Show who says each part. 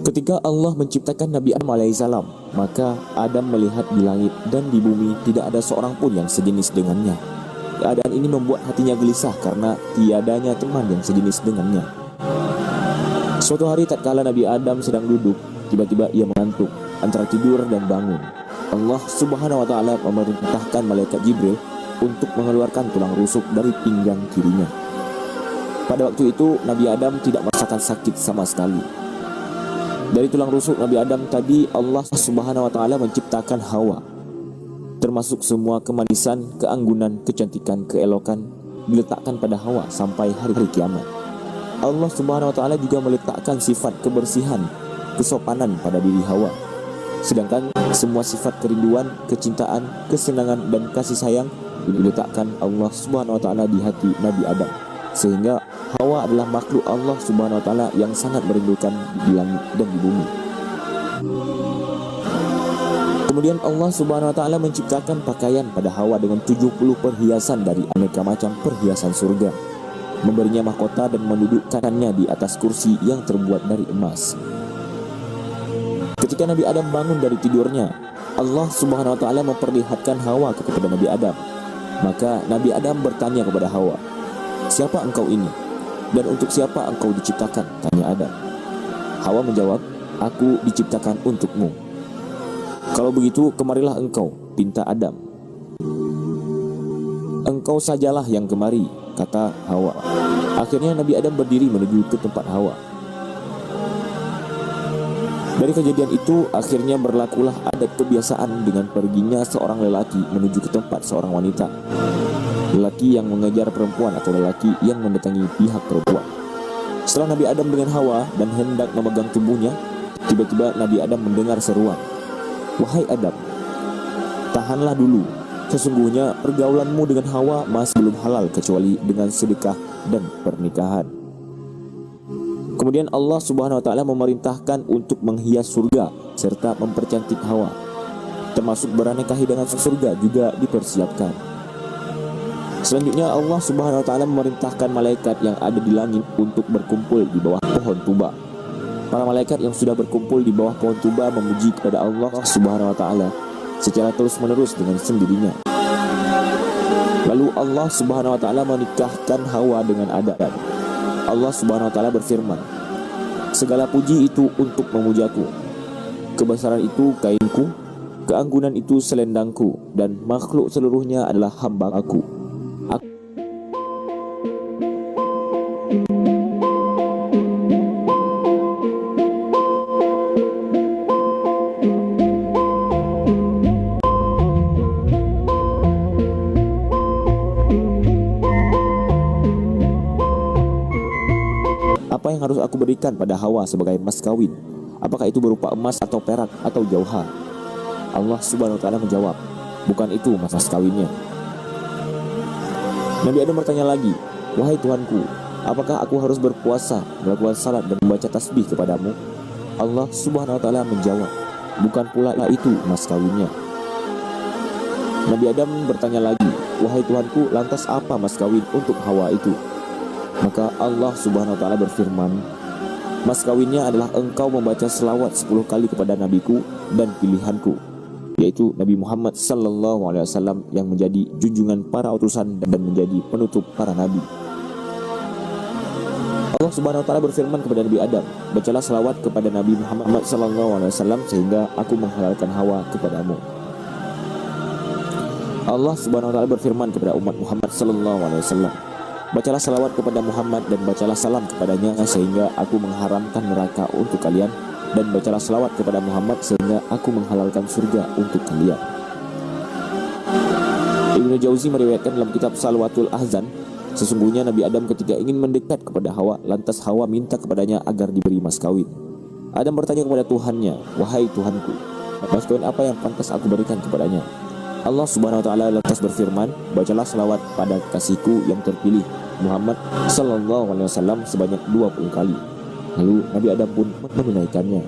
Speaker 1: Ketika Allah menciptakan Nabi Adam alaihissalam, maka Adam melihat di langit dan di bumi tidak ada seorang pun yang sejenis dengannya. Keadaan ini membuat hatinya gelisah karena tiadanya teman yang sejenis dengannya. Suatu hari tatkala Nabi Adam sedang duduk, tiba-tiba ia mengantuk antara tidur dan bangun. Allah Subhanahu wa taala memerintahkan malaikat Jibril untuk mengeluarkan tulang rusuk dari pinggang kirinya. Pada waktu itu Nabi Adam tidak merasakan sakit sama sekali. Dari tulang rusuk Nabi Adam tadi, Allah Subhanahu wa taala menciptakan Hawa. Termasuk semua kemanisan, keanggunan, kecantikan, keelokan diletakkan pada Hawa sampai hari kiamat. Allah Subhanahu wa taala juga meletakkan sifat kebersihan, kesopanan pada diri Hawa. Sedangkan semua sifat kerinduan, kecintaan, kesenangan dan kasih sayang diletakkan Allah Subhanahu wa taala di hati Nabi Adam. Sehingga Hawa adalah makhluk Allah Subhanahu wa taala yang sangat merindukan di langit dan di bumi. Kemudian Allah Subhanahu wa taala menciptakan pakaian pada Hawa dengan 70 perhiasan dari aneka macam perhiasan surga, memberinya mahkota dan mendudukkannya di atas kursi yang terbuat dari emas. Ketika Nabi Adam bangun dari tidurnya, Allah Subhanahu wa taala memperlihatkan Hawa kepada Nabi Adam. Maka Nabi Adam bertanya kepada Hawa, "Siapa engkau ini? Dan untuk siapa engkau diciptakan?" tanya Adam. Hawa menjawab, "Aku diciptakan untukmu." "Kalau begitu, kemarilah engkau," pinta Adam. "Engkau sajalah yang kemari," kata Hawa. Akhirnya Nabi Adam berdiri menuju ke tempat Hawa. Dari kejadian itu, akhirnya berlakulah adat kebiasaan dengan perginya seorang lelaki menuju ke tempat seorang wanita. Lelaki yang mengejar perempuan atau lelaki yang mendatangi pihak perempuan. Setelah Nabi Adam dengan Hawa dan hendak memegang tubuhnya, tiba-tiba Nabi Adam mendengar seruan, "Wahai Adam, tahanlah dulu. Sesungguhnya pergaulanmu dengan Hawa masih belum halal kecuali dengan sedekah dan pernikahan." Kemudian Allah Subhanahu wa taala memerintahkan untuk menghias surga serta mempercantik Hawa. Termasuk beraneka hidangan surga juga dipersiapkan. Selanjutnya Allah Subhanahu wa taala memerintahkan malaikat yang ada di langit untuk berkumpul di bawah pohon tuba. Para malaikat yang sudah berkumpul di bawah pohon tuba memuji kepada Allah Subhanahu wa taala secara terus-menerus dengan sendirinya. Lalu Allah Subhanahu wa taala menikahkan Hawa dengan Adam. Allah Subhanahu wa taala berfirman, "Segala puji itu untuk memujaku. Kebesaran itu kainku, keanggunan itu selendangku, dan makhluk seluruhnya adalah hamba aku." Apa yang harus aku berikan pada Hawa sebagai mas kawin? Apakah itu berupa emas atau perak atau jauhar? Allah Subhanahu wa taala menjawab, "Bukan itu mas kawinnya." Nabi Adam bertanya lagi, "Wahai Tuhanku, apakah aku harus berpuasa, melakukan salat dan membaca tasbih kepadamu?" Allah Subhanahu wa taala menjawab, "Bukan pula itu mas kawinnya." Nabi Adam bertanya lagi, "Wahai Tuhanku, lantas apa mas kawin untuk Hawa itu?" Maka Allah Subhanahu wa taala berfirman, "Mas kawinnya adalah engkau membaca selawat 10 kali kepada nabiku dan pilihanku, yaitu Nabi Muhammad sallallahu alaihi wasallam yang menjadi junjungan para utusan dan menjadi penutup para nabi." Allah Subhanahu wa taala berfirman kepada Nabi Adam, "Bacalah selawat kepada Nabi Muhammad sallallahu alaihi wasallam sehingga aku menghalalkan Hawa kepadamu." Allah Subhanahu wa taala berfirman kepada umat Muhammad sallallahu alaihi wasallam, "Bacalah salawat kepada Muhammad dan bacalah salam kepadanya sehingga aku mengharamkan neraka untuk kalian, dan bacalah salawat kepada Muhammad sehingga aku menghalalkan surga untuk kalian." Ibnu Jauzi meriwayatkan dalam kitab Salwatul Ahzan, sesungguhnya Nabi Adam ketika ingin mendekat kepada Hawa, lantas Hawa minta kepadanya agar diberi mas kawin. Adam bertanya kepada Tuhannya, "Wahai Tuhanku, mas kawin apa yang pantas aku berikan kepadanya?" Allah Subhanahu wa taala lantas berfirman, "Bacalah selawat pada kasihku yang terpilih Muhammad sallallahu alaihi wasallam sebanyak 20 kali." Lalu Nabi Adam pun menunaikannya.